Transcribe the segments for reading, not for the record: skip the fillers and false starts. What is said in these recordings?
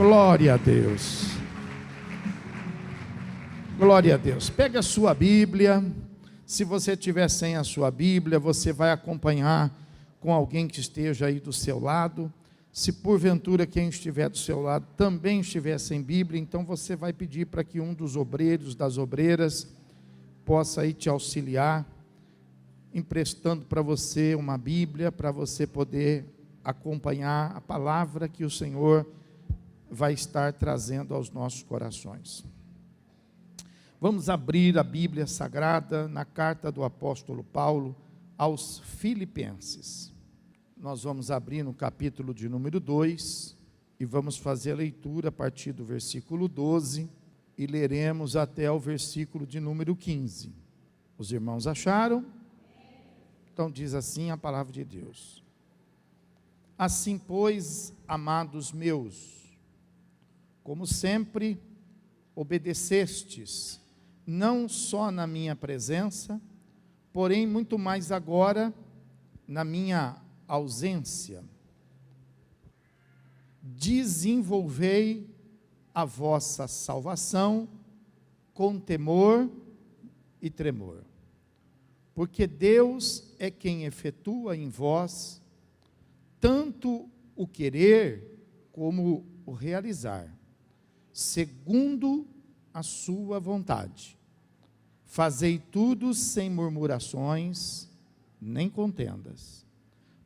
Glória a Deus. Glória a Deus. Pega a sua Bíblia. Se você tiver sem a sua Bíblia, você vai acompanhar com alguém que esteja aí do seu lado. Se porventura quem estiver do seu lado também estiver sem Bíblia, então você vai pedir para que um dos obreiros, das obreiras, possa aí te auxiliar, emprestando para você uma Bíblia, para você poder acompanhar a palavra que o Senhor vai estar trazendo aos nossos corações. Vamos abrir a Bíblia Sagrada na carta do apóstolo Paulo aos Filipenses. Nós vamos abrir no capítulo de número 2 e vamos fazer a leitura a partir do versículo 12 e leremos até o versículo de número 15. Os irmãos acharam? Então diz assim a palavra de Deus. Assim, pois, amados meus, como sempre obedecestes, não só na minha presença, porém muito mais agora na minha ausência, desenvolvei a vossa salvação com temor e tremor, porque Deus é quem efetua em vós tanto o querer como o realizar, segundo a sua vontade. Fazei tudo sem murmurações, nem contendas,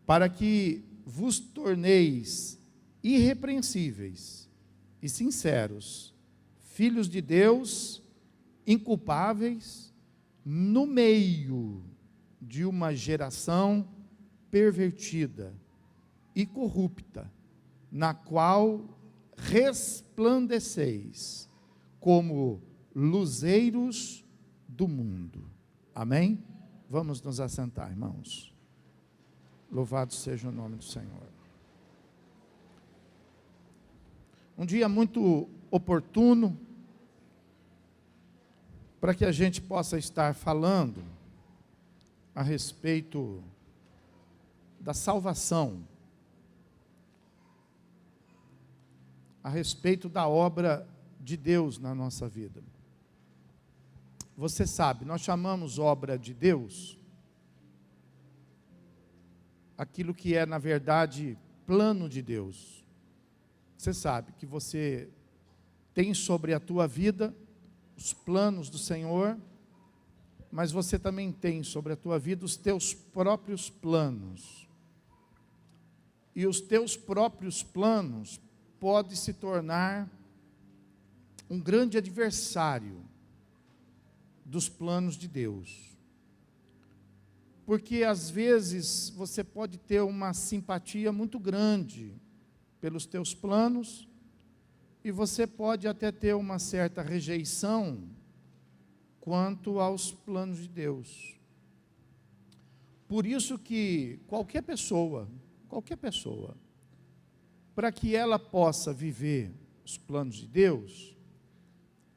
para que vos torneis irrepreensíveis e sinceros, filhos de Deus, inculpáveis, no meio de uma geração pervertida e corrupta, na qual resplandeceis como luzeiros do mundo. Amém? Vamos nos assentar, irmãos. Louvado seja o nome do Senhor. Um dia muito oportuno para que a gente possa estar falando a respeito da salvação, a respeito da obra de Deus na nossa vida. Você sabe, nós chamamos obra de Deus aquilo que é, na verdade, plano de Deus. Você sabe que você tem sobre a tua vida os planos do Senhor, mas você também tem sobre a tua vida os teus próprios planos. E os teus próprios planos podem se tornar um grande adversário dos planos de Deus. Porque às vezes você pode ter uma simpatia muito grande pelos teus planos e você pode até ter uma certa rejeição quanto aos planos de Deus. Por isso que qualquer pessoa, para que ela possa viver os planos de Deus,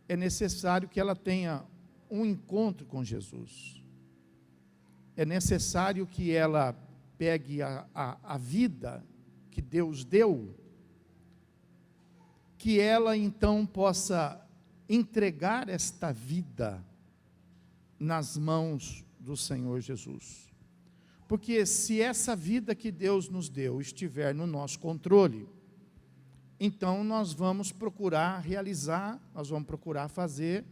é necessário que ela tenha um encontro com Jesus. É necessário que ela pegue a vida que Deus deu, que ela então possa entregar esta vida nas mãos do Senhor Jesus. Porque se essa vida que Deus nos deu estiver no nosso controle, então nós vamos procurar realizar, nós vamos procurar fazer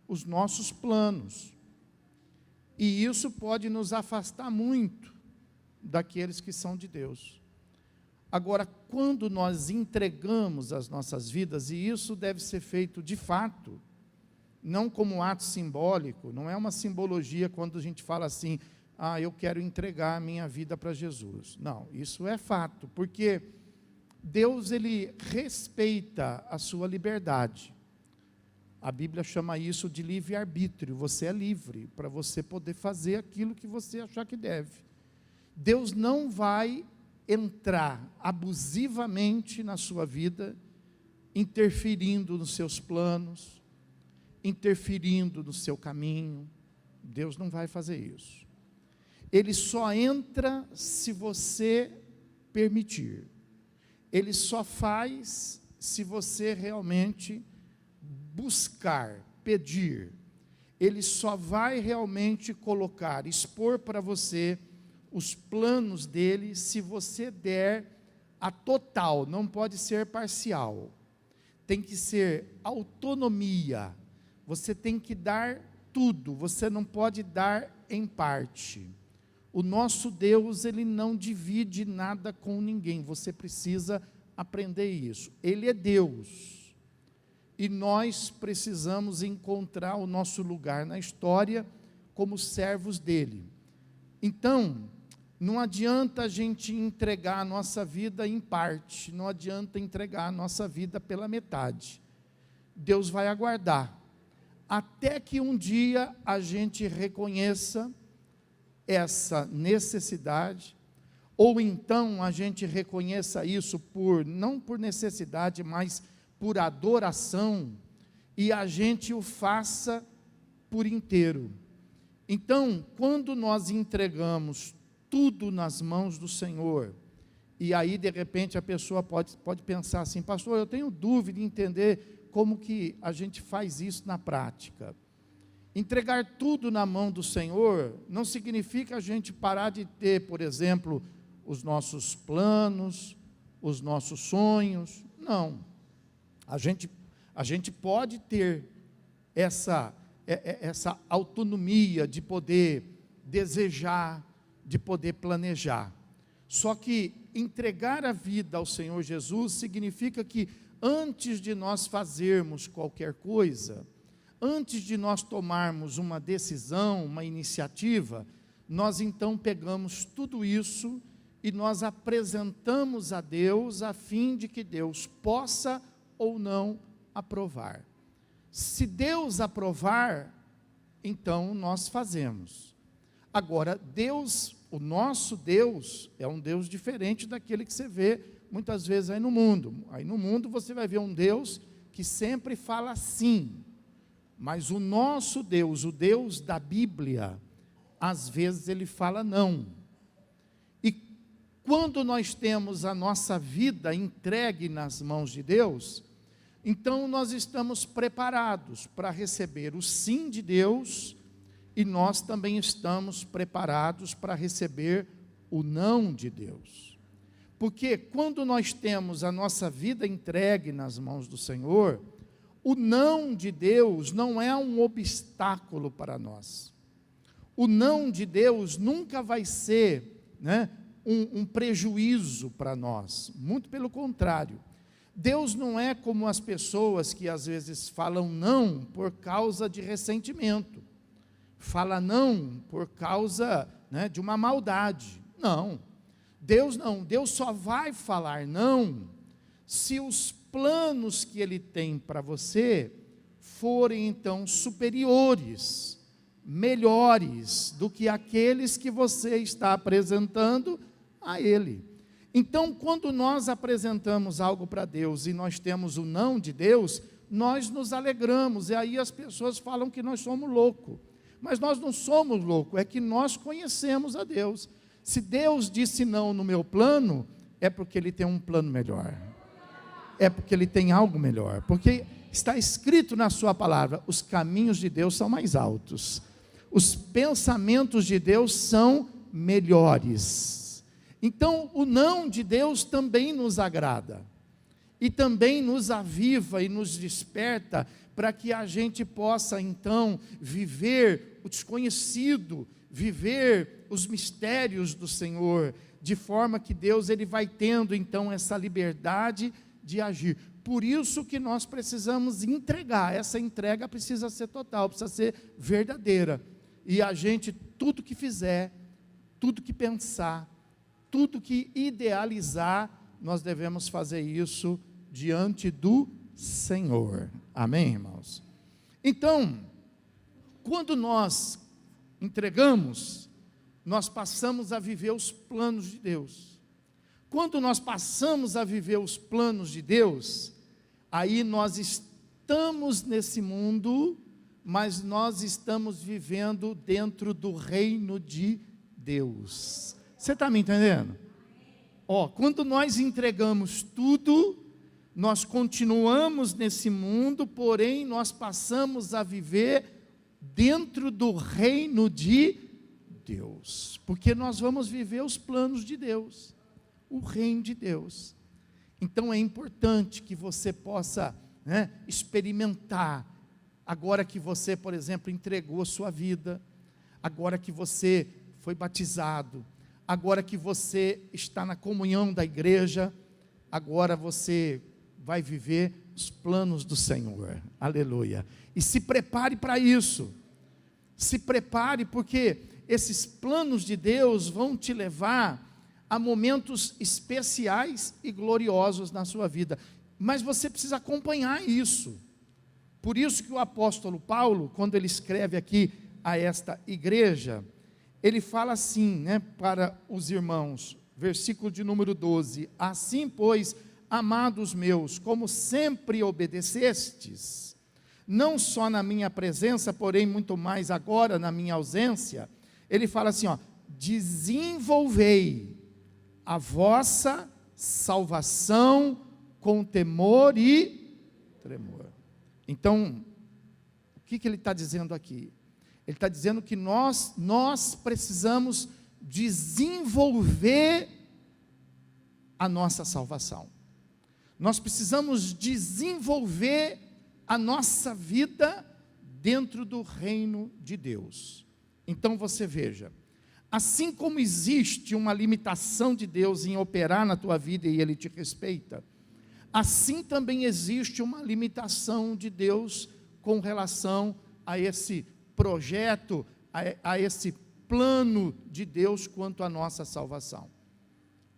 os nossos planos. E isso pode nos afastar muito daqueles que são de Deus. Agora, quando nós entregamos as nossas vidas, e isso deve ser feito de fato, não como um ato simbólico, não é uma simbologia quando a gente fala assim, eu quero entregar a minha vida para Jesus. Não, isso é fato, porque Deus, ele respeita a sua liberdade. A Bíblia chama isso de livre-arbítrio. Você é livre para você poder fazer aquilo que você achar que deve. Deus não vai entrar abusivamente na sua vida, interferindo nos seus planos, interferindo no seu caminho. Deus não vai fazer isso. Ele só entra se você permitir. Ele só faz se você realmente buscar, pedir. Ele só vai realmente colocar, expor para você os planos dele, se você der a total, não pode ser parcial, tem que ser autonomia, você tem que dar tudo, você não pode dar em parte. O nosso Deus, ele não divide nada com ninguém, você precisa aprender isso. Ele é Deus, e nós precisamos encontrar o nosso lugar na história como servos dele. Então, não adianta a gente entregar a nossa vida em parte, não adianta entregar a nossa vida pela metade. Deus vai aguardar, até que um dia a gente reconheça essa necessidade, ou então a gente reconheça isso não por necessidade, mas por adoração, e a gente o faça por inteiro. Então, quando nós entregamos tudo nas mãos do Senhor, e aí de repente a pessoa pode pensar assim: pastor, eu tenho dúvida em entender como que a gente faz isso na prática. Entregar tudo na mão do Senhor não significa a gente parar de ter, por exemplo, os nossos planos, os nossos sonhos. Não. A gente pode ter essa autonomia de poder desejar, de poder planejar. Só que entregar a vida ao Senhor Jesus significa que antes de nós fazermos qualquer coisa, antes de nós tomarmos uma decisão, uma iniciativa, nós então pegamos tudo isso e nós apresentamos a Deus, a fim de que Deus possa ou não aprovar. Se Deus aprovar, então nós fazemos. Agora, Deus, o nosso Deus, é um Deus diferente daquele que você vê muitas vezes aí no mundo. Aí no mundo você vai ver um Deus que sempre fala sim, mas o nosso Deus, o Deus da Bíblia, às vezes ele fala não. E quando nós temos a nossa vida entregue nas mãos de Deus, então nós estamos preparados para receber o sim de Deus, e nós também estamos preparados para receber o não de Deus. Porque quando nós temos a nossa vida entregue nas mãos do Senhor, o não de Deus não é um obstáculo para nós. O não de Deus nunca vai ser, um prejuízo para nós, muito pelo contrário. Deus não é como as pessoas que às vezes falam não por causa de ressentimento, fala não por causa de uma maldade. Não, Deus só vai falar não se os planos que Ele tem para você forem então superiores, melhores do que aqueles que você está apresentando a Ele. Então, quando nós apresentamos algo para Deus e nós temos o não de Deus, nós nos alegramos, e aí as pessoas falam que nós somos loucos, mas nós não somos loucos, é que nós conhecemos a Deus. Se Deus disse não no meu plano, é porque Ele tem um plano melhor, é porque Ele tem algo melhor, porque está escrito na sua palavra: os caminhos de Deus são mais altos, os pensamentos de Deus são melhores. Então, o não de Deus também nos agrada, e também nos aviva e nos desperta, para que a gente possa então viver o desconhecido, viver os mistérios do Senhor, de forma que Deus ele vai tendo então essa liberdade de agir. Por isso que nós precisamos entregar, essa entrega precisa ser total, precisa ser verdadeira, e a gente, tudo que fizer, tudo que pensar, tudo que idealizar, nós devemos fazer isso diante do Senhor. Amém, irmãos? Então, quando nós entregamos, nós passamos a viver os planos de Deus. Quando nós passamos a viver os planos de Deus, aí nós estamos nesse mundo, mas nós estamos vivendo dentro do reino de Deus. Você está me entendendo? Quando nós entregamos tudo, nós continuamos nesse mundo, porém nós passamos a viver dentro do reino de Deus, porque nós vamos viver os planos de Deus, o reino de Deus. Então é importante que você possa, experimentar, agora que você, por exemplo, entregou a sua vida, agora que você foi batizado, agora que você está na comunhão da igreja, agora você vai viver os planos do Senhor, aleluia. E se prepare para isso, se prepare, porque esses planos de Deus vão te levar a momentos especiais e gloriosos na sua vida, mas você precisa acompanhar isso. Por isso que o apóstolo Paulo, quando ele escreve aqui a esta igreja, ele fala assim, para os irmãos, versículo de número 12: assim, pois, amados meus, como sempre obedecestes, não só na minha presença, porém muito mais agora na minha ausência, ele fala assim, desenvolvei a vossa salvação com temor e tremor. Então, o que ele está dizendo aqui? Ele está dizendo que nós precisamos desenvolver a nossa salvação. Nós precisamos desenvolver a nossa vida dentro do reino de Deus. Então você veja, assim como existe uma limitação de Deus em operar na tua vida e Ele te respeita, assim também existe uma limitação de Deus com relação a esse projeto, a esse plano de Deus quanto à nossa salvação.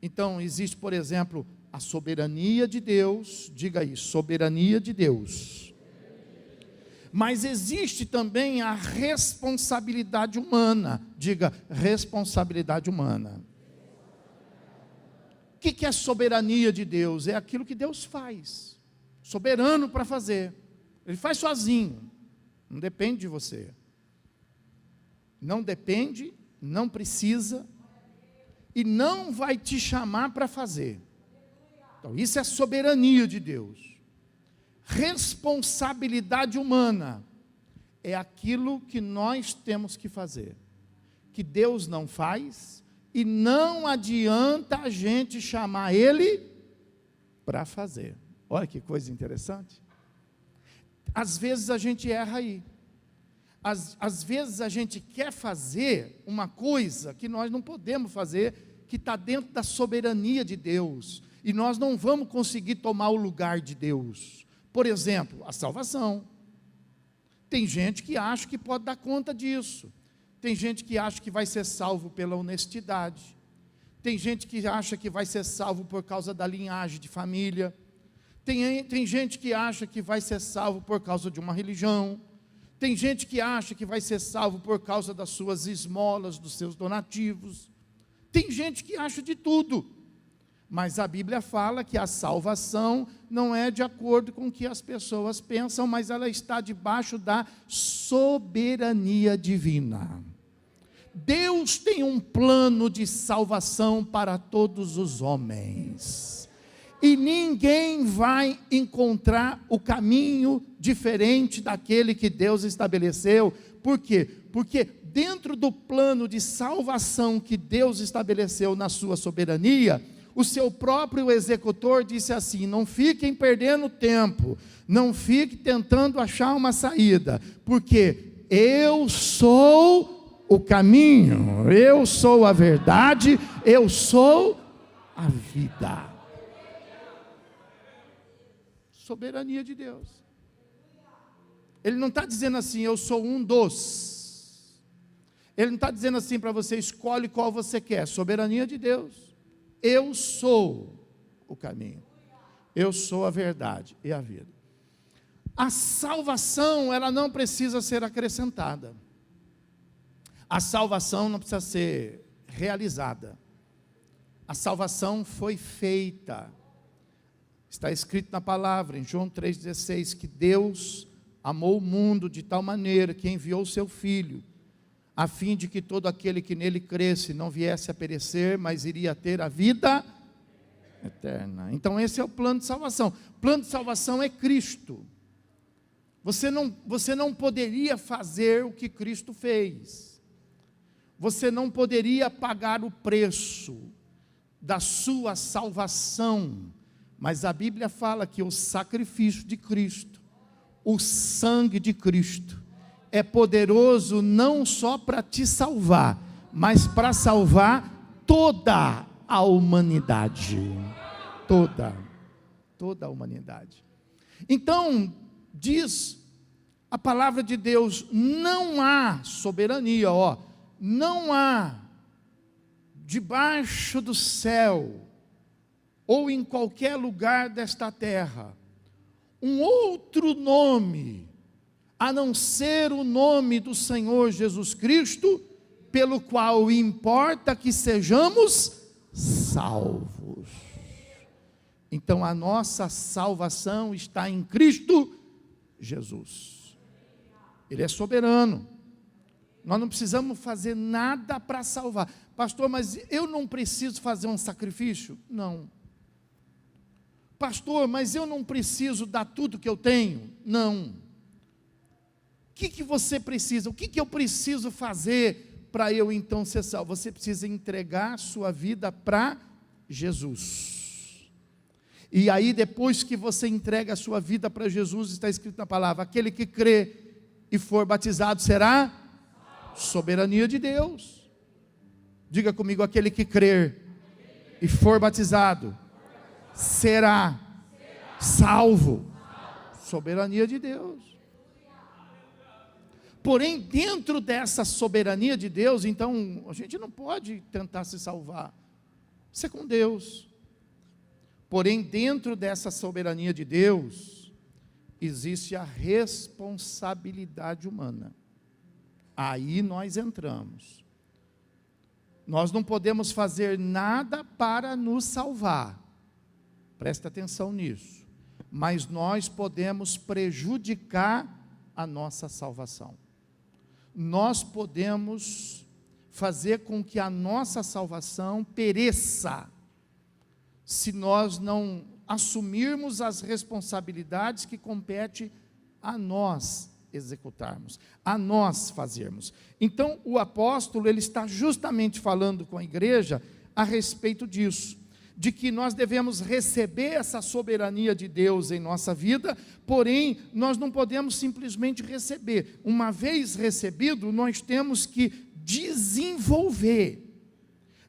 Então existe, por exemplo, a soberania de Deus, diga aí, soberania de Deus. Mas existe também a responsabilidade humana, diga, responsabilidade humana. O que é a soberania de Deus? É aquilo que Deus faz, soberano para fazer. Ele faz sozinho, não depende de você. Não depende, não precisa, e não vai te chamar para fazer. Então isso é a soberania de Deus. Responsabilidade humana é aquilo que nós temos que fazer, que Deus não faz, e não adianta a gente chamar Ele para fazer. Olha que coisa interessante. Às vezes a gente erra aí. Às vezes a gente quer fazer uma coisa que nós não podemos fazer, que está dentro da soberania de Deus, e nós não vamos conseguir tomar o lugar de Deus. Por exemplo, a salvação. Tem gente que acha que pode dar conta disso. Tem gente que acha que vai ser salvo pela honestidade. Tem gente que acha que vai ser salvo por causa da linhagem de família. Tem gente que acha que vai ser salvo por causa de uma religião. Tem gente que acha que vai ser salvo por causa das suas esmolas, dos seus donativos. Tem gente que acha de tudo. Mas a Bíblia fala que a salvação não é de acordo com o que as pessoas pensam, mas ela está debaixo da soberania divina. Deus tem um plano de salvação para todos os homens. E ninguém vai encontrar o caminho diferente daquele que Deus estabeleceu. Por quê? Porque dentro do plano de salvação que Deus estabeleceu na sua soberania, o seu próprio executor disse assim: não fiquem perdendo tempo, não fiquem tentando achar uma saída, porque eu sou o caminho, eu sou a verdade, eu sou a vida. Soberania de Deus. Ele não está dizendo assim, eu sou um dos. Ele não está dizendo assim para você, escolhe qual você quer. Soberania de Deus. Eu sou o caminho, eu sou a verdade e a vida. A salvação, ela não precisa ser acrescentada. A salvação não precisa ser realizada. A salvação foi feita. Está escrito na palavra, em João 3,16, que Deus amou o mundo de tal maneira que enviou o seu Filho, a fim de que todo aquele que nele cresce não viesse a perecer, mas iria ter a vida Eterna. Então esse é o plano de salvação. O plano de salvação é Cristo. Você não poderia fazer o que Cristo fez. Você não poderia pagar o preço da sua salvação. Mas a Bíblia fala que o sacrifício de Cristo, o sangue de Cristo, é poderoso não só para te salvar, mas para salvar toda a humanidade. Toda a humanidade. Então, diz a palavra de Deus, não há soberania, não há debaixo do céu, ou em qualquer lugar desta terra, um outro nome, a não ser o nome do Senhor Jesus Cristo, pelo qual importa que sejamos salvos. Então a nossa salvação está em Cristo Jesus. Ele é soberano. Nós não precisamos fazer nada para salvar. Pastor, mas eu não preciso fazer um sacrifício? Não. Pastor, mas eu não preciso dar tudo que eu tenho? Não. O que você precisa? O que eu preciso fazer para eu então ser salvo? Você precisa entregar sua vida para Jesus. E aí depois que você entrega a sua vida para Jesus, está escrito na palavra, aquele que crê e for batizado será soberania de Deus. Diga comigo, aquele que crer e for batizado será salvo. Soberania de Deus. Porém, dentro dessa soberania de Deus, então, a gente não pode tentar se salvar. Isso é com Deus. Porém, dentro dessa soberania de Deus, existe a responsabilidade humana. Aí nós entramos. Nós não podemos fazer nada para nos salvar. Presta atenção nisso. Mas nós podemos prejudicar a nossa salvação. Nós podemos fazer com que a nossa salvação pereça, se nós não assumirmos as responsabilidades que compete a nós executarmos, a nós fazermos. Então o apóstolo, ele está justamente falando com a igreja a respeito disso, de que nós devemos receber essa soberania de Deus em nossa vida, porém, nós não podemos simplesmente receber. Uma vez recebido, nós temos que desenvolver,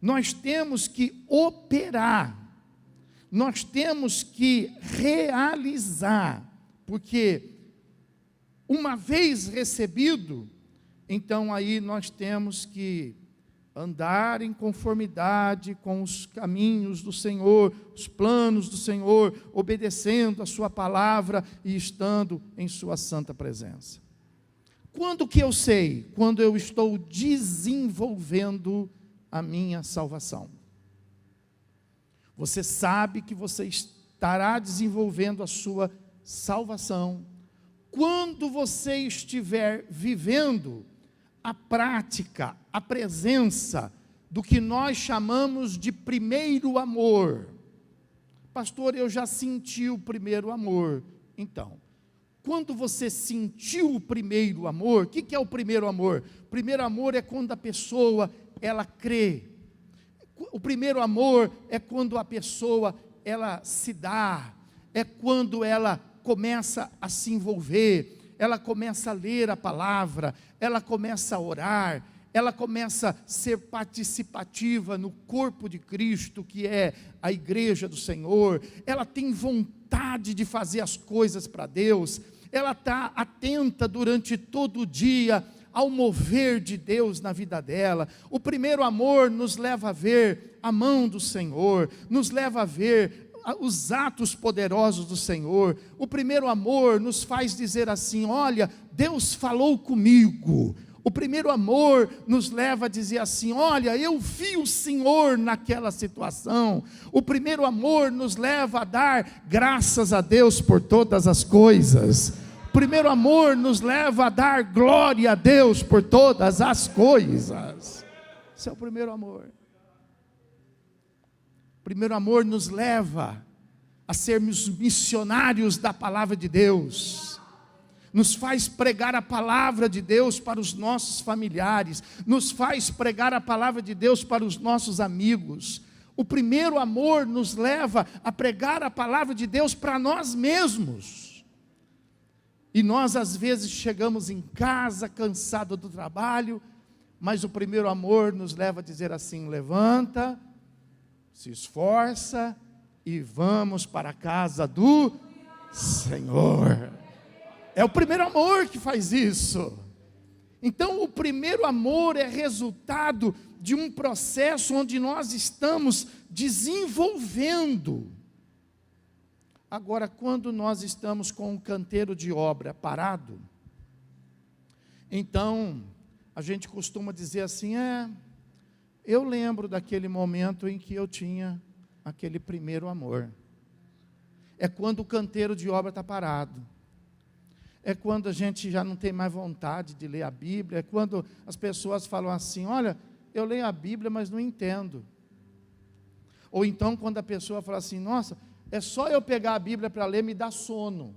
nós temos que operar, nós temos que realizar, porque uma vez recebido, então aí nós temos que andar em conformidade com os caminhos do Senhor, os planos do Senhor, obedecendo a sua palavra e estando em sua santa presença. Quando que eu sei? Quando eu estou desenvolvendo a minha salvação. Você sabe que você estará desenvolvendo a sua salvação quando você estiver vivendo a prática, a presença do que nós chamamos de primeiro amor. Pastor, eu já senti o primeiro amor. Então, quando você sentiu o primeiro amor, o que é o primeiro amor? O primeiro amor é quando a pessoa, ela crê. O primeiro amor é quando a pessoa, ela se dá, é quando ela começa a se envolver, ela começa a ler a palavra, ela começa a orar, ela começa a ser participativa no corpo de Cristo, que é a igreja do Senhor, ela tem vontade de fazer as coisas para Deus, ela está atenta durante todo o dia ao mover de Deus na vida dela. O primeiro amor nos leva a ver a mão do Senhor, nos leva a ver os atos poderosos do Senhor. O primeiro amor nos faz dizer assim: olha, Deus falou comigo. O primeiro amor nos leva a dizer assim: olha, eu vi o Senhor naquela situação. O primeiro amor nos leva a dar graças a Deus por todas as coisas. O primeiro amor nos leva a dar glória a Deus por todas as coisas. Esse é o primeiro amor. O primeiro amor nos leva a sermos missionários da palavra de Deus, nos faz pregar a palavra de Deus para os nossos familiares, nos faz pregar a palavra de Deus para os nossos amigos. O primeiro amor nos leva a pregar a palavra de Deus para nós mesmos. E nós às vezes chegamos em casa cansado do trabalho, mas o primeiro amor nos leva a dizer assim: levanta, se esforça e vamos para a casa do Senhor. É o primeiro amor que faz isso. Então o primeiro amor é resultado de um processo onde nós estamos desenvolvendo. Agora, quando nós estamos com um canteiro de obra parado, então a gente costuma dizer assim: eu lembro daquele momento em que eu tinha aquele primeiro amor. É quando o canteiro de obra está parado. É quando a gente já não tem mais vontade de ler a Bíblia. É quando as pessoas falam assim: olha, eu leio a Bíblia, mas não entendo. Ou então quando a pessoa fala assim: nossa, é só eu pegar a Bíblia para ler, me dá sono.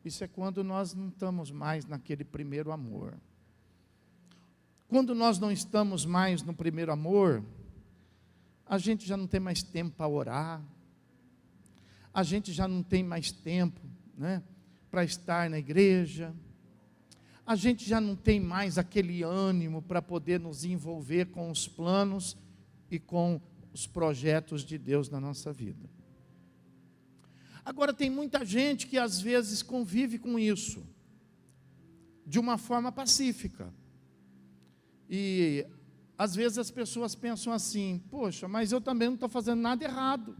Isso é quando nós não estamos mais naquele primeiro amor. Quando nós não estamos mais no primeiro amor, a gente já não tem mais tempo para orar, a gente já não tem mais tempo, para estar na igreja, a gente já não tem mais aquele ânimo para poder nos envolver com os planos e com os projetos de Deus na nossa vida. Agora, tem muita gente que às vezes convive com isso, de uma forma pacífica, e às vezes as pessoas pensam assim: poxa, mas eu também não estou fazendo nada errado.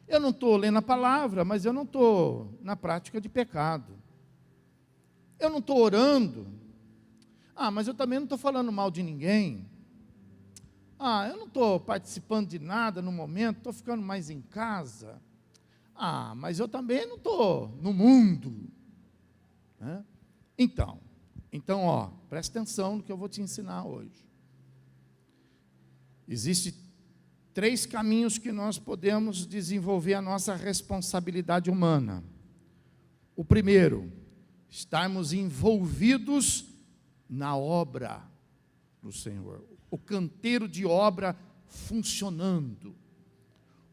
Eu não estou lendo a palavra, mas eu não estou na prática de pecado. Eu não estou orando. Mas eu também não estou falando mal de ninguém. Eu não estou participando de nada no momento, estou ficando mais em casa. Mas eu também não estou no mundo. Então, presta atenção no que eu vou te ensinar hoje. Existem 3 caminhos que nós podemos desenvolver a nossa responsabilidade humana. O primeiro, estarmos envolvidos na obra do Senhor, o canteiro de obra funcionando.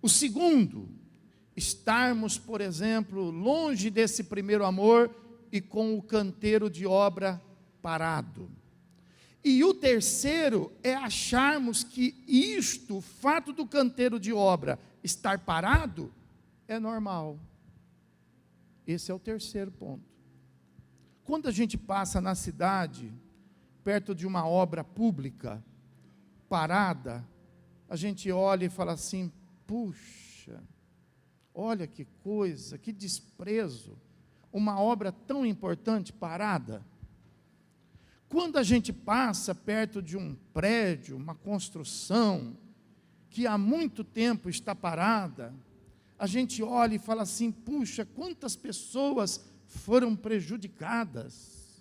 O segundo, estarmos, por exemplo, longe desse primeiro amor e com o canteiro de obra parado. E o terceiro é acharmos que o fato do canteiro de obra estar parado, é normal. Esse é o terceiro ponto. Quando a gente passa na cidade, perto de uma obra pública, parada, a gente olha e fala assim: puxa, olha que coisa, que desprezo, uma obra tão importante parada. Quando a gente passa perto de um prédio, uma construção, que há muito tempo está parada, a gente olha e fala assim: puxa, quantas pessoas foram prejudicadas.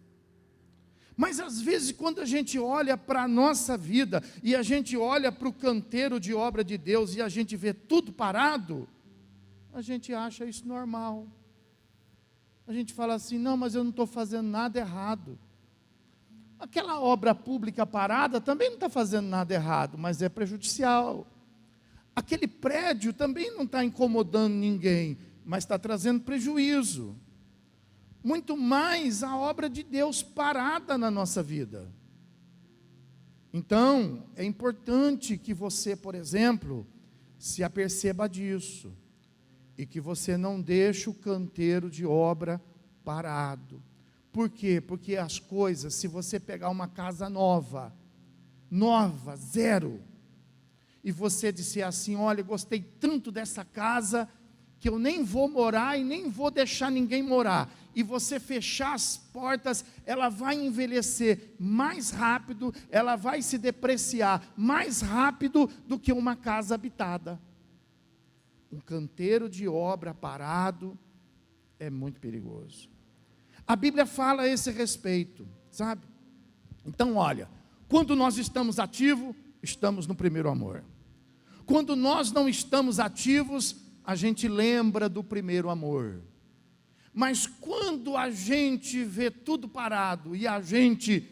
Mas às vezes quando a gente olha para a nossa vida, e a gente olha para o canteiro de obra de Deus, e a gente vê tudo parado, a gente acha isso normal. A gente fala assim: não, mas eu não estou fazendo nada errado. Aquela obra pública parada também não está fazendo nada errado, mas é prejudicial. Aquele prédio também não está incomodando ninguém, mas está trazendo prejuízo. Muito mais a obra de Deus parada na nossa vida. Então, é importante que você, por exemplo, se aperceba disso, e que você não deixe o canteiro de obra parado. Por quê? Porque as coisas, se você pegar uma casa nova, zero, e você disser assim: olha, eu gostei tanto dessa casa, que eu nem vou morar e nem vou deixar ninguém morar, e você fechar as portas, ela vai envelhecer mais rápido, ela vai se depreciar mais rápido do que uma casa habitada. Um canteiro de obra parado é muito perigoso. A Bíblia fala a esse respeito, sabe? Então olha, quando nós estamos ativos, estamos no primeiro amor. Quando nós não estamos ativos, a gente lembra do primeiro amor. Mas quando a gente vê tudo parado e a gente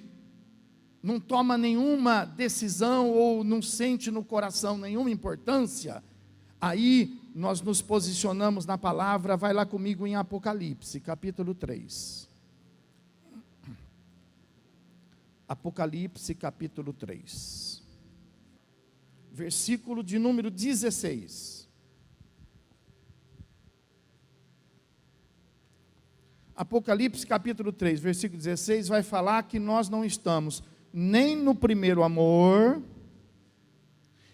não toma nenhuma decisão ou não sente no coração nenhuma importância, aí nós nos posicionamos na palavra. Vai lá comigo em Apocalipse, capítulo 3. Apocalipse, capítulo 3. Versículo de número 16. Apocalipse, capítulo 3, versículo 16, vai falar que nós não estamos nem no primeiro amor,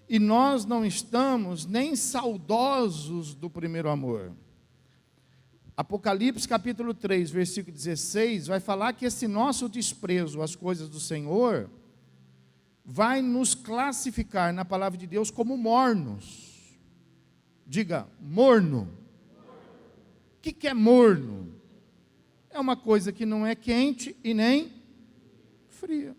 e nós não estamos nem saudosos do primeiro amor. Apocalipse capítulo 3, versículo 16, vai falar que esse nosso desprezo às coisas do Senhor vai nos classificar na palavra de Deus como mornos. Diga, morno. O que é morno? É uma coisa que não é quente e nem fria.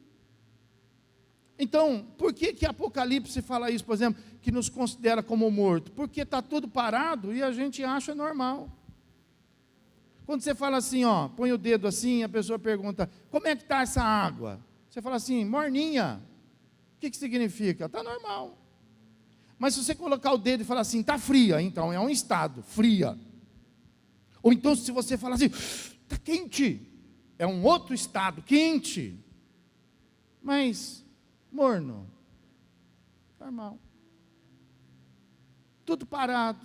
Então, por que Apocalipse fala isso, por exemplo, que nos considera como morto? Porque está tudo parado e a gente acha normal. Quando você fala assim, ó, põe o dedo assim, a pessoa pergunta, como é que está essa água? Você fala assim, morninha. O que significa? Está normal. Mas se você colocar o dedo e falar assim, está fria, então é um estado, fria. Ou então se você falar assim, está quente, é um outro estado, quente. Mas morno, normal. Tudo parado.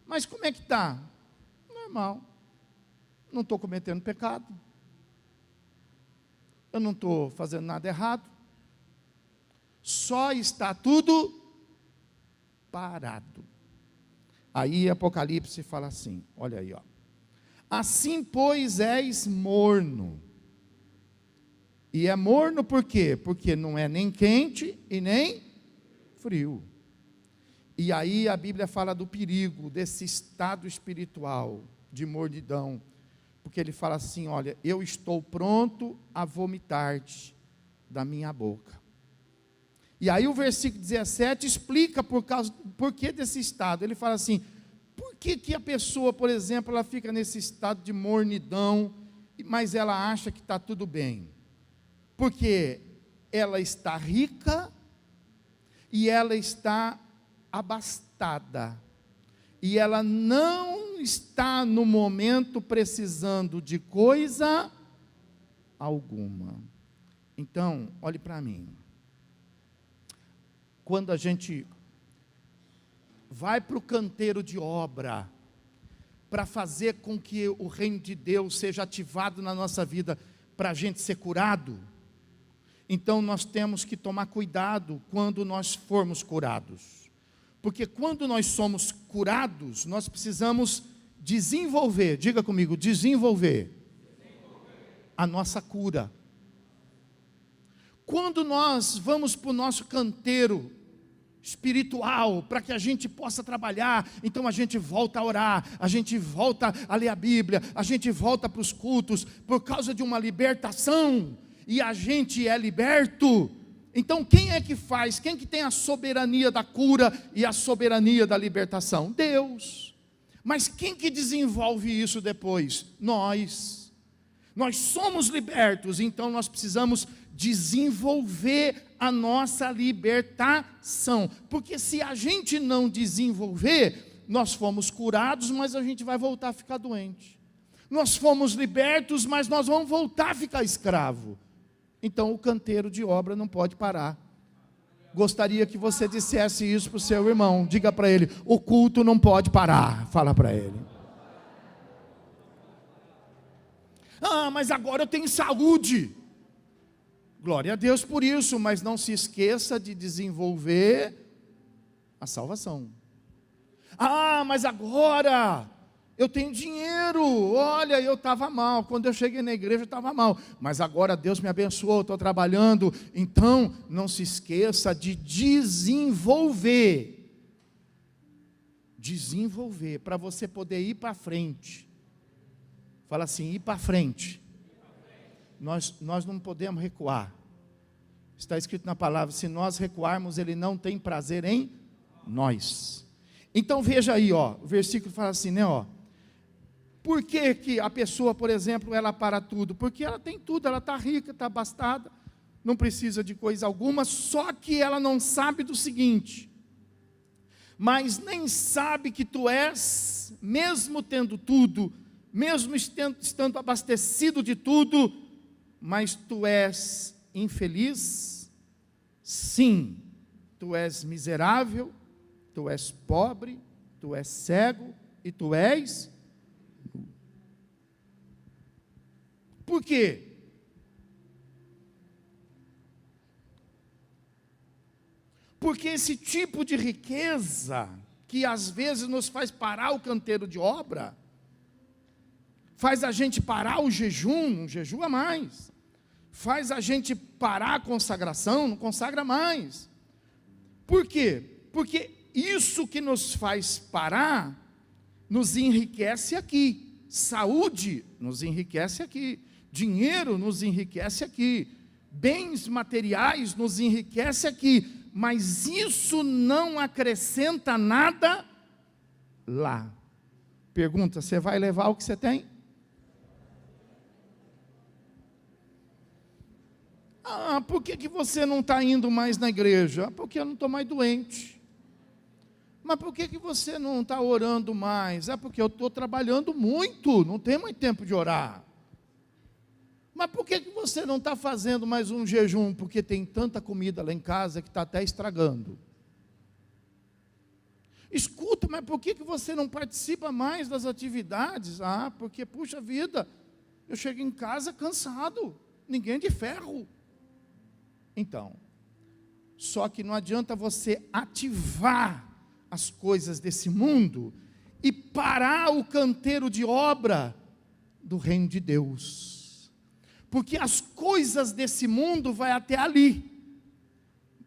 Mas como é que está? Normal. Não estou cometendo pecado. Eu não estou fazendo nada errado. Só está tudo parado. Aí Apocalipse fala assim, olha aí, ó. Assim, pois, és morno. E é morno por quê? Porque não é nem quente e nem frio. E aí a Bíblia fala do perigo desse estado espiritual de mornidão. Porque ele fala assim, olha, eu estou pronto a vomitar-te da minha boca. E aí o versículo 17 explica por que desse estado. Ele fala assim, por que a pessoa, por exemplo, ela fica nesse estado de mornidão, mas ela acha que está tudo bem? Porque ela está rica e ela está abastada. E ela não está no momento precisando de coisa alguma. Então, olhe para mim. Quando a gente vai para o canteiro de obra, para fazer com que o reino de Deus seja ativado na nossa vida, para a gente ser curado, então nós temos que tomar cuidado quando nós formos curados. Porque quando nós somos curados, nós precisamos desenvolver, diga comigo, desenvolver a nossa cura. Quando nós vamos para o nosso canteiro espiritual, para que a gente possa trabalhar, então a gente volta a orar, a gente volta a ler a Bíblia, a gente volta para os cultos, por causa de uma libertação, e a gente é liberto. Então quem é que faz? Quem que tem a soberania da cura e a soberania da libertação? Deus. Mas quem que desenvolve isso depois? Nós. Nós somos libertos, então nós precisamos desenvolver a nossa libertação. Porque se a gente não desenvolver, nós fomos curados, mas a gente vai voltar a ficar doente. Nós fomos libertos, mas nós vamos voltar a ficar escravo. Então o canteiro de obra não pode parar. Gostaria que você dissesse isso para o seu irmão. Diga para ele, o culto não pode parar. Fala para ele. Ah, mas agora eu tenho saúde. Glória a Deus por isso, mas não se esqueça de desenvolver a salvação. Ah, mas agora eu tenho dinheiro. Olha, eu estava mal. Quando eu cheguei na igreja eu estava mal. Mas agora Deus me abençoou, estou trabalhando. Então, não se esqueça de desenvolver. Desenvolver, para você poder ir para frente. Fala assim, ir para frente. Nós não podemos recuar. Está escrito na palavra, se nós recuarmos, Ele não tem prazer em Nós. Então veja aí, ó, o versículo fala assim, né, ó. Por que que a pessoa, por exemplo, ela para tudo? Porque ela tem tudo, ela está rica, está abastada, não precisa de coisa alguma, só que ela não sabe do seguinte: mas nem sabe que tu és, mesmo tendo tudo, mesmo estando abastecido de tudo, mas tu és infeliz? Sim, tu és miserável, tu és pobre, tu és cego e tu és nu. Por quê? Porque esse tipo de riqueza, que às vezes nos faz parar o canteiro de obra, faz a gente parar o jejum, não jejua mais, faz a gente parar a consagração, não consagra mais. Por quê? Porque isso que nos faz parar, nos enriquece aqui. Saúde nos enriquece aqui, dinheiro nos enriquece aqui, bens materiais nos enriquece aqui, mas isso não acrescenta nada lá. Pergunta: você vai levar o que você tem? Ah, por que você não está indo mais na igreja? Porque eu não estou mais doente. Mas por que você não está orando mais? É porque eu estou trabalhando muito, não tenho mais tempo de orar. Mas por que você não está fazendo mais um jejum? Porque tem tanta comida lá em casa que está até estragando. Escuta, mas por que você não participa mais das atividades? Ah, porque, puxa vida, eu chego em casa cansado, ninguém de ferro. Então, só que não adianta você ativar as coisas desse mundo e parar o canteiro de obra do reino de Deus, porque as coisas desse mundo vai até ali,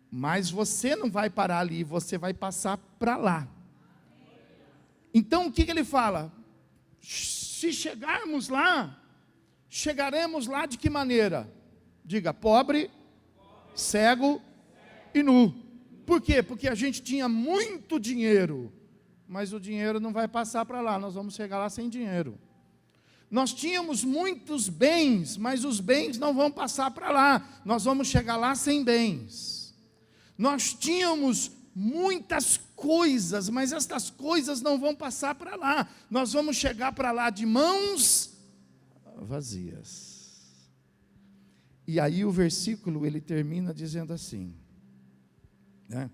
mas você não vai parar ali, você vai passar para lá. Então o que ele fala? Se chegarmos lá, chegaremos lá de que maneira? Diga: pobre, cego e nu. Por quê? Porque a gente tinha muito dinheiro, mas o dinheiro não vai passar para lá, nós vamos chegar lá sem dinheiro. Nós tínhamos muitos bens, mas os bens não vão passar para lá, nós vamos chegar lá sem bens. Nós tínhamos muitas coisas, mas estas coisas não vão passar para lá, nós vamos chegar para lá de mãos vazias. E aí o versículo ele termina dizendo assim, né?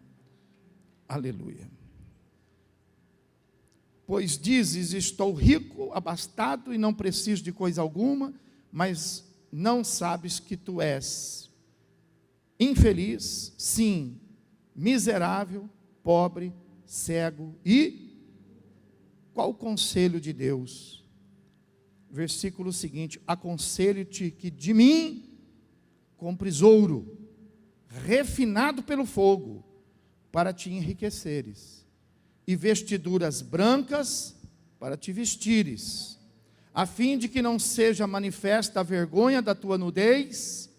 Aleluia. Pois dizes: estou rico, abastado e não preciso de coisa alguma, mas não sabes que tu és infeliz, sim, miserável, pobre, cego e... Qual o conselho de Deus? Versículo seguinte: aconselho-te que de mim compres ouro refinado pelo fogo, para te enriqueceres, e vestiduras brancas para te vestires, a fim de que não seja manifesta a vergonha da tua nudez,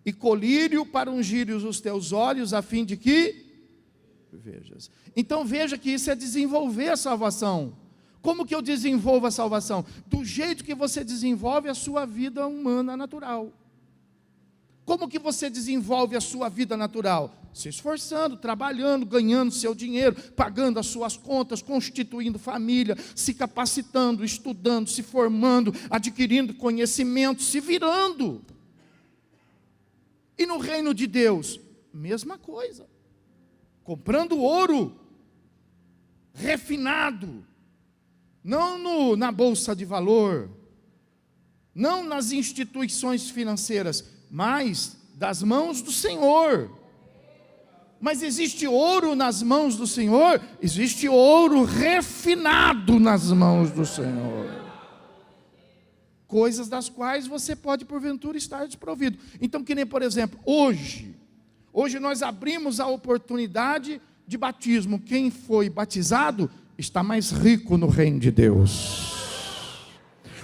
e colírio para ungires os teus olhos, a fim de que vejas. Então veja que isso é desenvolver a salvação. Como que eu desenvolvo a salvação? Do jeito que você desenvolve a sua vida humana natural. Como que você desenvolve a sua vida natural? Se esforçando, trabalhando, ganhando seu dinheiro, pagando as suas contas, constituindo família, se capacitando, estudando, se formando, adquirindo conhecimento, se virando. E no reino de Deus, mesma coisa. Comprando ouro refinado, não na bolsa de valor, não nas instituições financeiras, mas das mãos do Senhor. Mas existe ouro nas mãos do Senhor, existe ouro refinado nas mãos do Senhor. Coisas das quais você pode porventura estar desprovido. Então, que nem por exemplo, hoje nós abrimos a oportunidade de batismo. Quem foi batizado está mais rico no reino de Deus.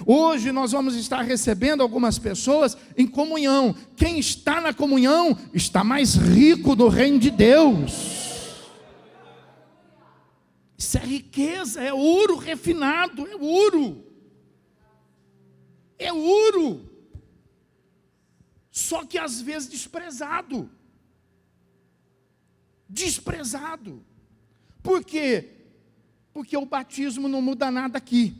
Hoje nós vamos estar recebendo algumas pessoas em comunhão. Quem está na comunhão está mais rico no reino de Deus. riqueza, é ouro refinado, é ouro. É ouro. Só que às vezes desprezado. Desprezado. Por quê? Porque o batismo não muda nada aqui.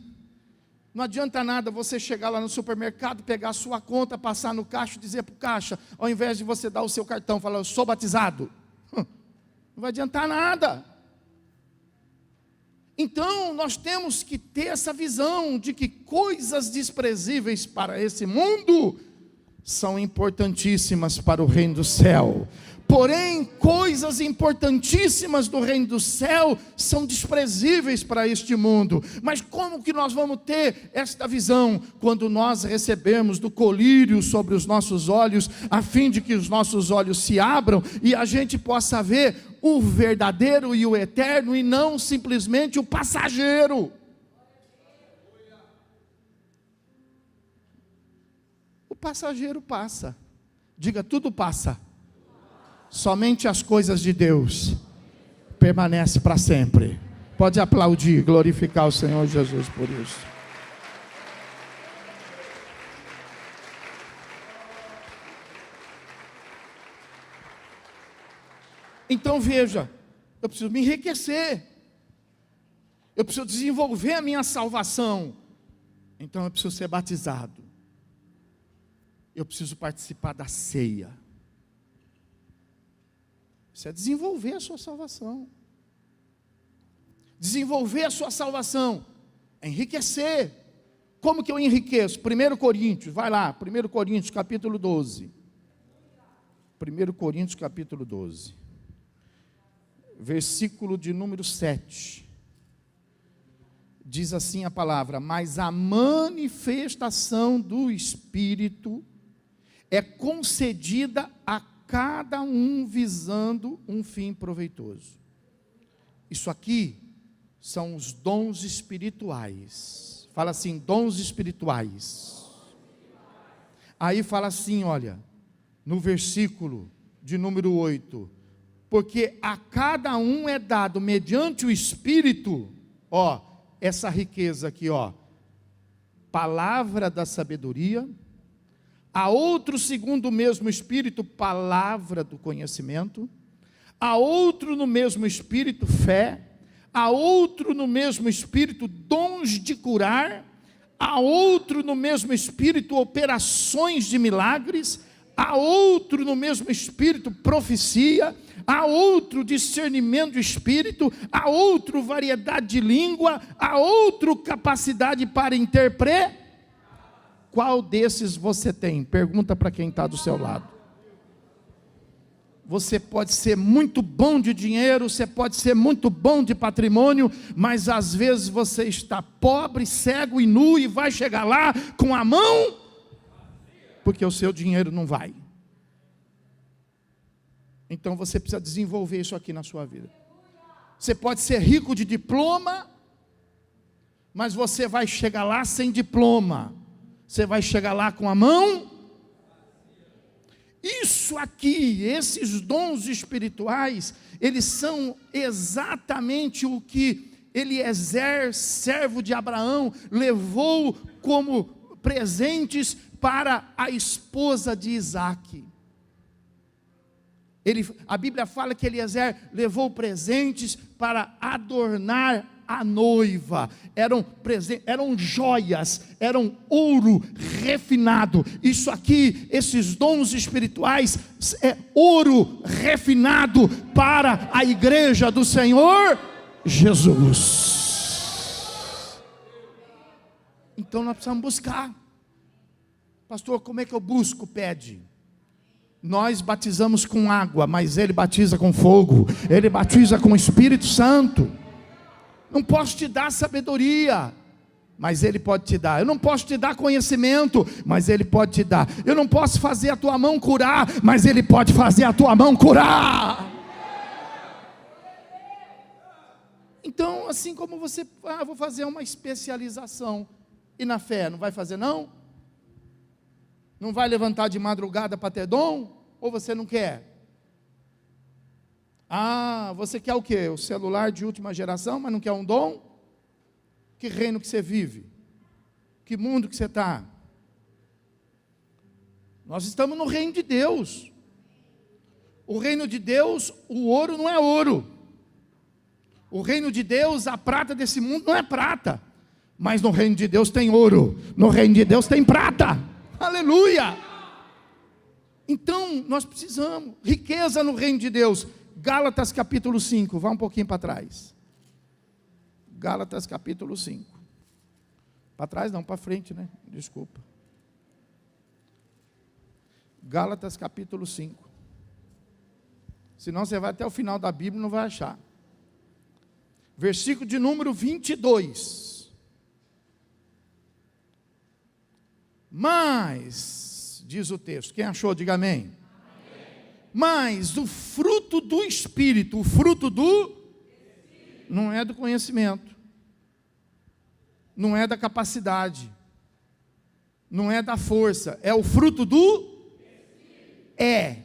Não adianta nada você chegar lá no supermercado, pegar a sua conta, passar no caixa e dizer para o caixa, ao invés de você dar o seu cartão, falar, eu sou batizado. Não vai adiantar nada. Então, nós temos que ter essa visão de que coisas desprezíveis para esse mundo são importantíssimas para o reino do céu. Porém, coisas importantíssimas do reino do céu são desprezíveis para este mundo. Mas como que nós vamos ter esta visão? Quando nós recebemos do colírio sobre os nossos olhos, a fim de que os nossos olhos se abram e a gente possa ver o verdadeiro e o eterno e não simplesmente o passageiro. O passageiro passa. Diga, tudo passa. Somente as coisas de Deus permanecem para sempre. Pode aplaudir, glorificar o Senhor Jesus por isso. Então veja, eu preciso me enriquecer. Eu preciso desenvolver a minha salvação. Então eu preciso ser batizado. Eu preciso participar da ceia. Isso é desenvolver a sua salvação. Desenvolver a sua salvação. É enriquecer. Como que eu enriqueço? 1 Coríntios, vai lá, 1 Coríntios capítulo 12. 1 Coríntios capítulo 12. Versículo de número 7. Diz assim a palavra: mas a manifestação do Espírito é concedida a cada um visando um fim proveitoso. Isso aqui são os dons espirituais. Fala assim, dons espirituais. Aí fala assim, olha, no versículo de número 8, porque a cada um é dado mediante o Espírito, ó, essa riqueza aqui, ó, palavra da sabedoria, a outro segundo o mesmo Espírito, palavra do conhecimento, a outro no mesmo Espírito, fé, a outro no mesmo Espírito, dons de curar, a outro no mesmo Espírito, operações de milagres, a outro no mesmo Espírito, profecia, a outro discernimento de espírito, a outro variedade de língua, a outro capacidade para interpretar. Qual desses você tem? Pergunta para quem está do seu lado. Você pode ser muito bom de dinheiro, você pode ser muito bom de patrimônio, mas às vezes você está pobre, cego e nu e vai chegar lá com a mão, porque o seu dinheiro não vai. Então você precisa desenvolver isso aqui na sua vida. Você pode ser rico de diploma, mas você vai chegar lá sem diploma. Você vai chegar lá com a mão. Isso aqui, esses dons espirituais, eles são exatamente o que Eliezer, servo de Abraão, levou como presentes para a esposa de Isaque. A Bíblia fala que Eliezer levou presentes para adornar a noiva. Eram joias, eram ouro refinado. Isso aqui, esses dons espirituais, é ouro refinado para a igreja do Senhor Jesus. Então nós precisamos buscar. Pastor, como é que eu busco? Pede. Nós batizamos com água, mas Ele batiza com fogo. Ele batiza com o Espírito Santo. Não posso te dar sabedoria, mas Ele pode te dar. Eu não posso te dar conhecimento, mas Ele pode te dar. Eu não posso fazer a tua mão curar, mas Ele pode fazer a tua mão curar. Então, assim como você, vou fazer uma especialização. E na fé, não vai fazer não? Não vai levantar de madrugada para ter dom? Ou você não quer? Você quer o quê? O celular de última geração, mas não quer um dom? Que reino que você vive? Que mundo que você está? Nós estamos no reino de Deus. O reino de Deus, o ouro não é ouro. O reino de Deus, a prata desse mundo não é prata. Mas no reino de Deus tem ouro. No reino de Deus tem prata. Aleluia! Então, nós precisamos. Riqueza no reino de Deus. Gálatas capítulo 5. Vá um pouquinho para trás. Gálatas capítulo 5. Para trás não, para frente, né? Desculpa. Gálatas capítulo 5. Senão você vai até o final da Bíblia e não vai achar. Versículo de número 22. Mas, diz o texto, quem achou, diga amém. Amém. Mas o fruto do Espírito, o fruto do Espírito, não é do conhecimento, não é da capacidade, não é da força, é o fruto do Espírito. É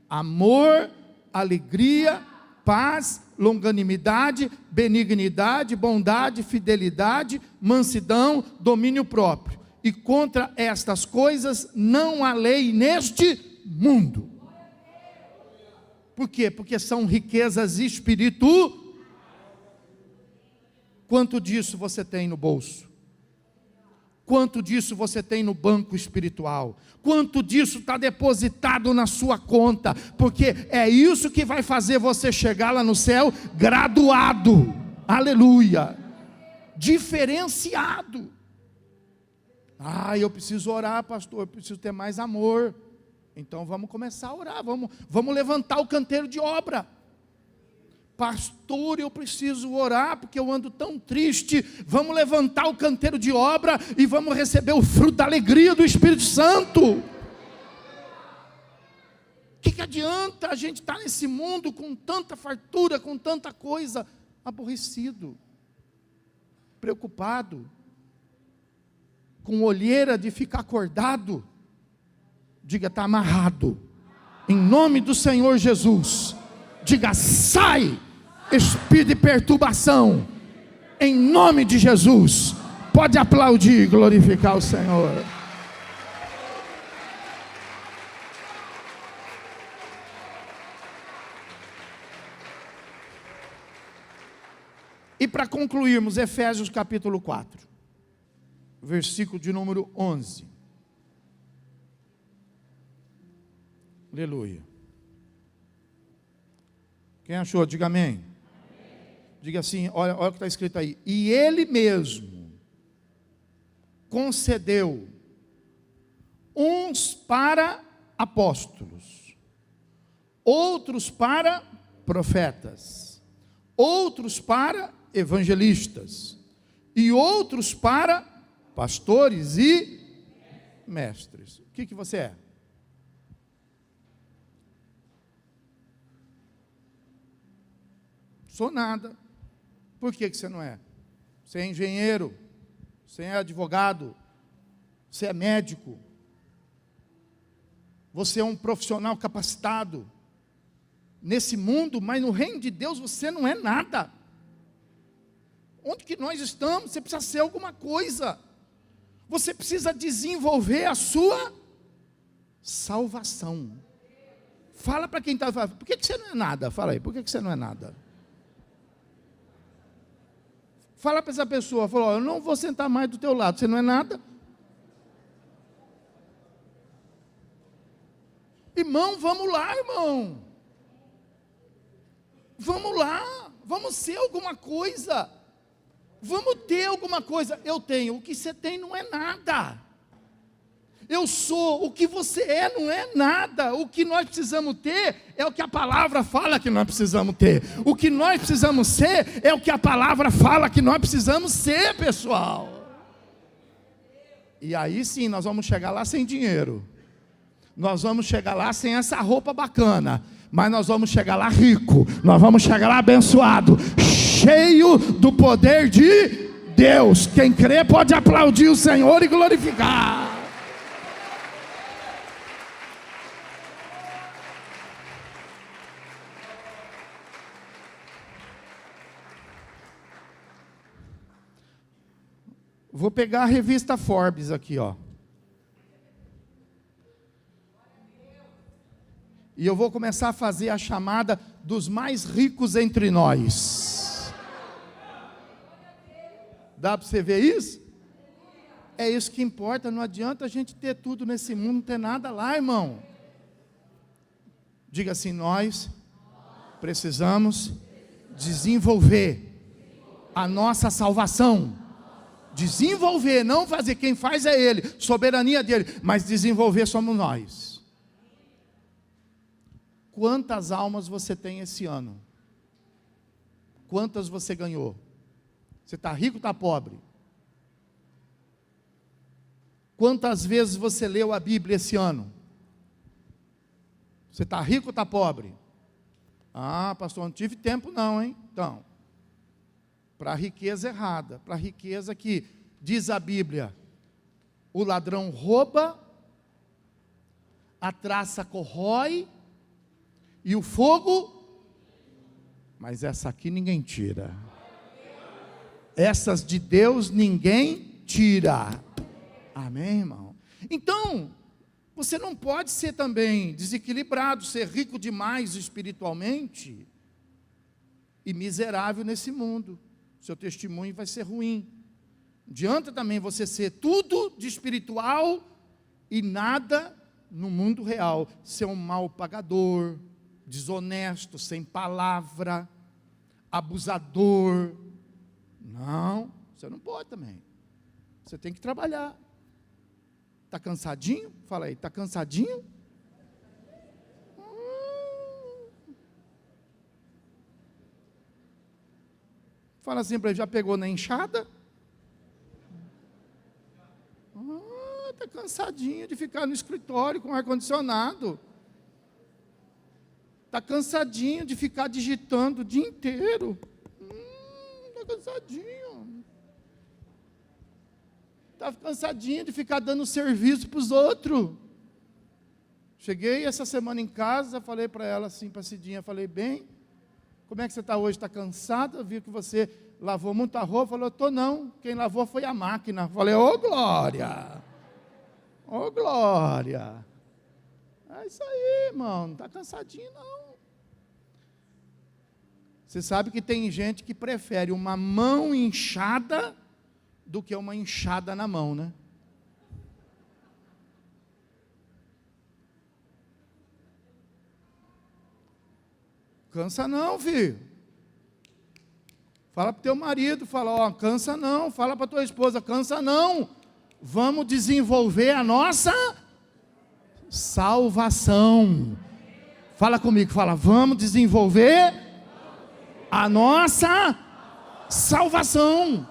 amor, alegria, paz, longanimidade, benignidade, bondade, fidelidade, mansidão, domínio próprio. E contra estas coisas não há lei neste mundo. Por quê? Porque são riquezas espirituais. Quanto disso você tem no bolso? Quanto disso você tem no banco espiritual? Quanto disso está depositado na sua conta? Porque é isso que vai fazer você chegar lá no céu graduado. Aleluia. Diferenciado. Eu preciso orar, pastor, eu preciso ter mais amor. Então vamos começar a orar, vamos levantar o canteiro de obra. Pastor, eu preciso orar porque eu ando tão triste. Vamos levantar o canteiro de obra e vamos receber o fruto da alegria do Espírito Santo. O que adianta a gente estar nesse mundo com tanta fartura, com tanta coisa, aborrecido, preocupado, com olheira de ficar acordado? Diga, está amarrado, em nome do Senhor Jesus. Diga, sai, espírito de perturbação, em nome de Jesus. Pode aplaudir e glorificar o Senhor. E para concluirmos, Efésios capítulo 4, versículo de número 11. Aleluia. Quem achou, diga amém. Amém. Diga assim, olha o que está escrito aí. E Ele mesmo concedeu uns para apóstolos, outros para profetas, outros para evangelistas, e outros para pastores e mestres. O que você é? Sou nada. Por que você não é? Você é engenheiro, você é advogado, você é médico, você é um profissional capacitado nesse mundo, mas no reino de Deus você não é nada. Onde que nós estamos? Você precisa ser alguma coisa. Você precisa desenvolver a sua salvação. Fala para quem está falando, por que você não é nada? Fala aí, por que você não é nada? Fala para essa pessoa, fala, eu não vou sentar mais do teu lado, você não é nada? Irmão, vamos lá, irmão. Vamos lá, vamos ser alguma coisa. Vamos ter alguma coisa. Eu tenho, o que você tem não é nada. Eu sou, o que você é não é nada. O que nós precisamos ter é o que a palavra fala que nós precisamos ter. O que nós precisamos ser é o que a palavra fala que nós precisamos ser, pessoal. E aí sim, nós vamos chegar lá sem dinheiro. Nós vamos chegar lá sem essa roupa bacana. Mas nós vamos chegar lá rico. Nós vamos chegar lá abençoado, cheio do poder de Deus. Quem crê pode aplaudir o Senhor e glorificar. Vou pegar a revista Forbes aqui, ó. E eu vou começar a fazer a chamada dos mais ricos entre nós. Dá para você ver isso? É isso que importa, não adianta a gente ter tudo nesse mundo, não ter nada lá, irmão. Diga assim, nós precisamos desenvolver a nossa salvação. Desenvolver, não fazer, quem faz é Ele, soberania dele, mas desenvolver somos nós. Quantas almas você tem esse ano? Quantas você ganhou? Você está rico ou está pobre? Quantas vezes você leu a Bíblia esse ano? Você está rico ou está pobre? Ah, pastor, não tive tempo não, hein? Então, para a riqueza errada, para a riqueza que, diz a Bíblia, o ladrão rouba, a traça corrói, e o fogo, mas essa aqui ninguém tira. Essas de Deus ninguém tira. Amém, irmão? Então, você não pode ser também desequilibrado, ser rico demais espiritualmente e miserável nesse mundo. Seu testemunho vai ser ruim. Não adianta também você ser tudo de espiritual e nada no mundo real. Ser um mal pagador, desonesto, sem palavra, abusador. Não, você não pode também. Você tem que trabalhar. Está cansadinho? Fala aí, está cansadinho? Fala assim para ele, já pegou na enxada? Está cansadinho de ficar no escritório com ar-condicionado. Está cansadinho de ficar digitando o dia inteiro. Está cansadinho. Está cansadinho de ficar dando serviço para os outros. Cheguei essa semana em casa, falei para ela assim, para a Cidinha, falei, bem, como é que você está hoje? Está cansada? Eu vi que você lavou muita roupa. Falou, estou não, quem lavou foi a máquina. Falei, ô glória, ô glória. É isso aí, irmão, não está cansadinho não. Você sabe que tem gente que prefere uma mão inchada do que uma enxada na mão, né? Cansa não, filho. Fala para o teu marido, fala, ó, cansa não. Fala para tua esposa, cansa não. Vamos desenvolver a nossa salvação. Fala comigo, fala, vamos desenvolver a nossa salvação.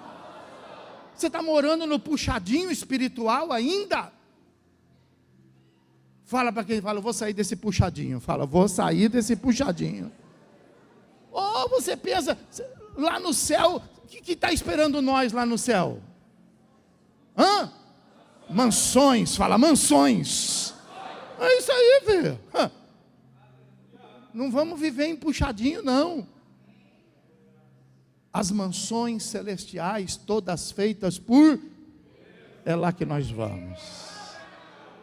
Você está morando no puxadinho espiritual ainda? Fala para quem fala, eu vou sair desse puxadinho. Fala, vou sair desse puxadinho. Ou você pensa, lá no céu, o que está esperando nós lá no céu? Hã? Mansões, fala, mansões. É isso aí, filho. Não vamos viver em puxadinho, não. As mansões celestiais, todas feitas por, é lá que nós vamos.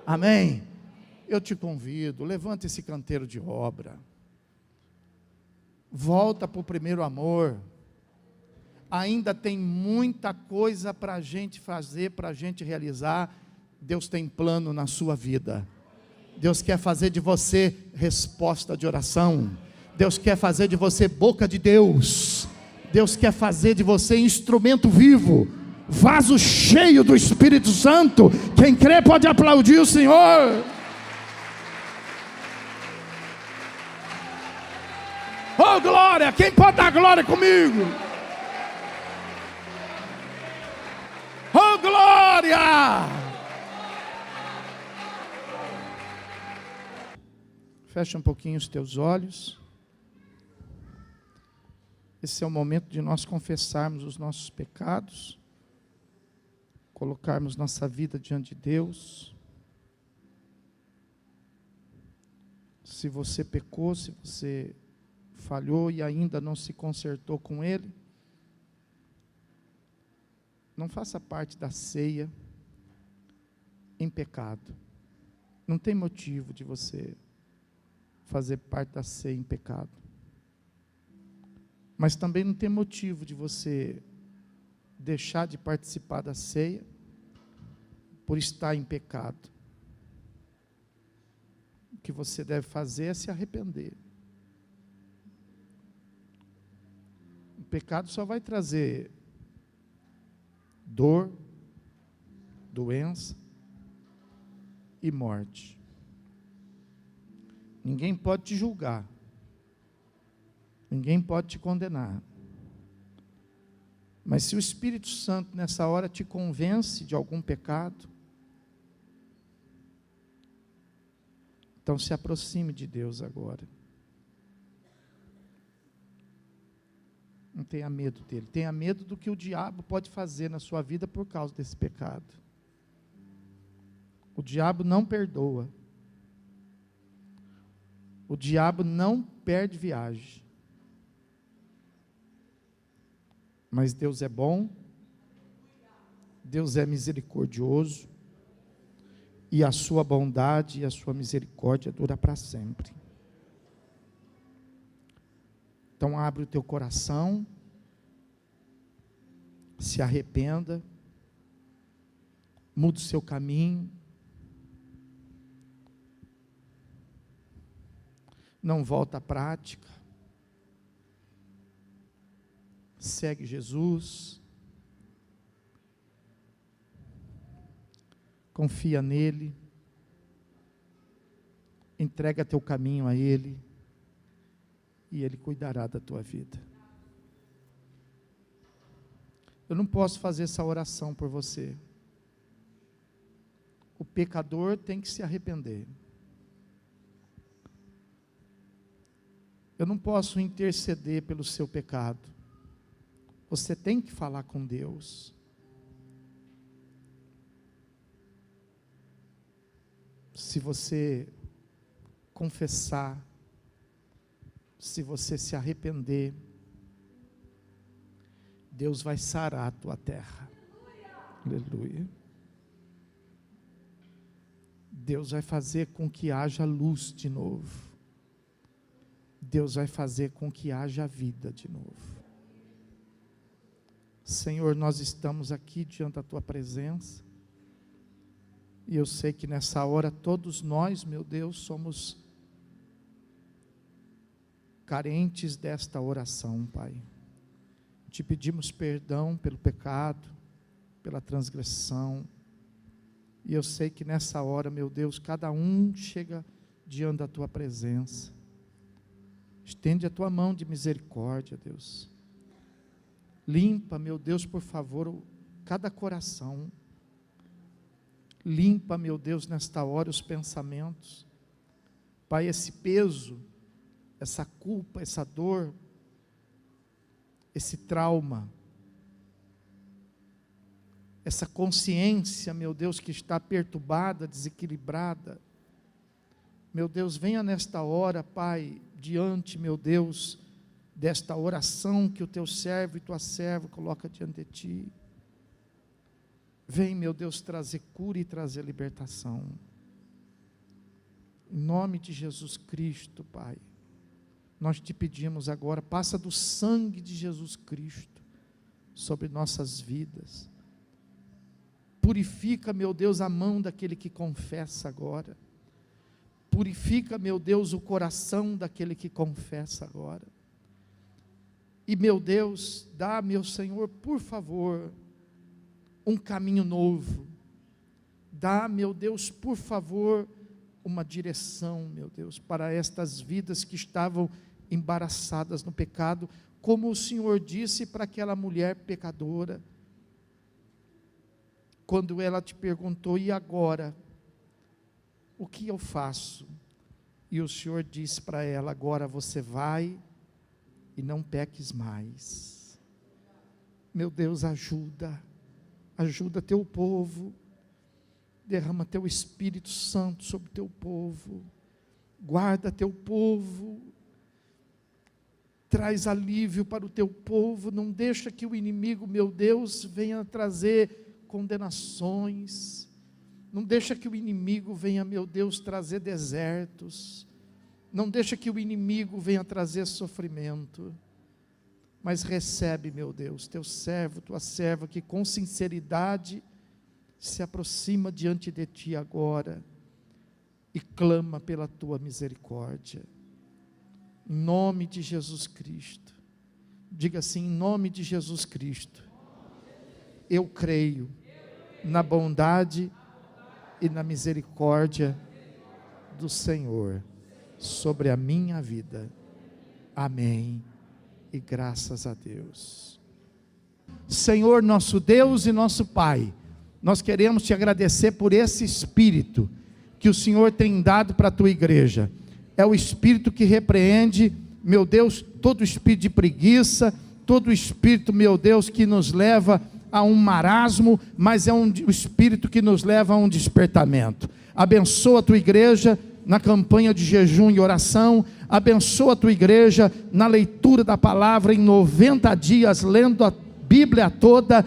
Amém? Eu te convido, levanta esse canteiro de obra. Volta para o primeiro amor. Ainda tem muita coisa para a gente fazer, para a gente realizar. Deus tem plano na sua vida. Deus quer fazer de você resposta de oração. Deus quer fazer de você boca de Deus. Deus quer fazer de você instrumento vivo, vaso cheio do Espírito Santo. Quem crê pode aplaudir o Senhor. Oh glória, quem pode dar glória comigo? Oh glória! Fecha um pouquinho os teus olhos. Esse é o momento de nós confessarmos os nossos pecados, colocarmos nossa vida diante de Deus. Se você pecou, se você falhou e ainda não se consertou com Ele, não faça parte da ceia em pecado. Não tem motivo de você fazer parte da ceia em pecado. Mas também não tem motivo de você deixar de participar da ceia por estar em pecado. O que você deve fazer é se arrepender. O pecado só vai trazer dor, doença e morte. Ninguém pode te julgar. Ninguém pode te condenar. Mas se o Espírito Santo nessa hora te convence de algum pecado, então se aproxime de Deus agora. Não tenha medo dele. Tenha medo do que o diabo pode fazer na sua vida por causa desse pecado. O diabo não perdoa. O diabo não perde viagem. Mas Deus é bom. Deus é misericordioso. E a sua bondade e a sua misericórdia dura para sempre. Então abre o teu coração, se arrependa, muda o seu caminho, não volta à prática, segue Jesus, confia nele, entrega teu caminho a Ele, e Ele cuidará da tua vida. Eu não posso fazer essa oração por você. O pecador tem que se arrepender. Eu não posso interceder pelo seu pecado. Você tem que falar com Deus. Se você confessar, se você se arrepender, Deus vai sarar a tua terra. Aleluia. Deus vai fazer com que haja luz de novo. Deus vai fazer com que haja vida de novo. Senhor, nós estamos aqui diante da tua presença. E eu sei que nessa hora todos nós, meu Deus, somos carentes desta oração, Pai. Te pedimos perdão pelo pecado, pela transgressão. E eu sei que nessa hora, meu Deus, cada um chega diante da tua presença. Estende a tua mão de misericórdia, Deus. Limpa, meu Deus, por favor, cada coração. Limpa, meu Deus, nesta hora os pensamentos. Pai, esse peso, essa culpa, essa dor, esse trauma, essa consciência, meu Deus, que está perturbada, desequilibrada. Meu Deus, venha nesta hora, Pai, diante, meu Deus, desta oração que o teu servo e tua serva coloca diante de ti. Vem, meu Deus, trazer cura e trazer libertação. Em nome de Jesus Cristo, Pai, nós te pedimos agora, passa do sangue de Jesus Cristo sobre nossas vidas. Purifica, meu Deus, a mão daquele que confessa agora. Purifica, meu Deus, o coração daquele que confessa agora. E, meu Deus, dá, meu Senhor, por favor, um caminho novo. Dá, meu Deus, por favor, uma direção, meu Deus, para estas vidas que estavam embaraçadas no pecado, como o Senhor disse para aquela mulher pecadora, quando ela te perguntou, e agora? O que eu faço? E o Senhor disse para ela, agora você vai e não peques mais. Meu Deus, ajuda teu povo, derrama teu Espírito Santo sobre teu povo, guarda teu povo, traz alívio para o teu povo, não deixa que o inimigo, meu Deus, venha trazer condenações, não deixa que o inimigo venha, meu Deus, trazer desertos, não deixa que o inimigo venha trazer sofrimento, mas recebe, meu Deus, teu servo, tua serva, que com sinceridade se aproxima diante de ti agora, e clama pela tua misericórdia, em nome de Jesus Cristo. Diga assim: em nome de Jesus Cristo, eu creio na bondade e na misericórdia do Senhor sobre a minha vida. Amém. E graças a Deus. Senhor, nosso Deus e nosso Pai, nós queremos te agradecer por esse Espírito que o Senhor tem dado para a tua igreja. É o Espírito que repreende, meu Deus, todo espírito de preguiça, todo espírito, meu Deus, que nos leva a um marasmo, mas é o Espírito que nos leva a um despertamento. Abençoa a tua igreja na campanha de jejum e oração, abençoa a tua igreja na leitura da palavra em 90 dias, lendo a Bíblia toda,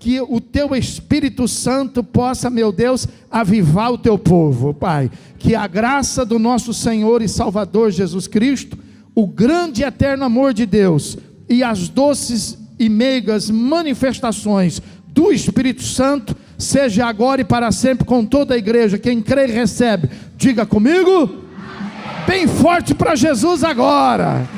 que o teu Espírito Santo possa, meu Deus, avivar o teu povo, Pai, que a graça do nosso Senhor e Salvador Jesus Cristo, o grande e eterno amor de Deus, e as doces e meigas manifestações do Espírito Santo, seja agora e para sempre com toda a igreja. Quem crê e recebe, diga comigo, amém. Bem forte para Jesus agora.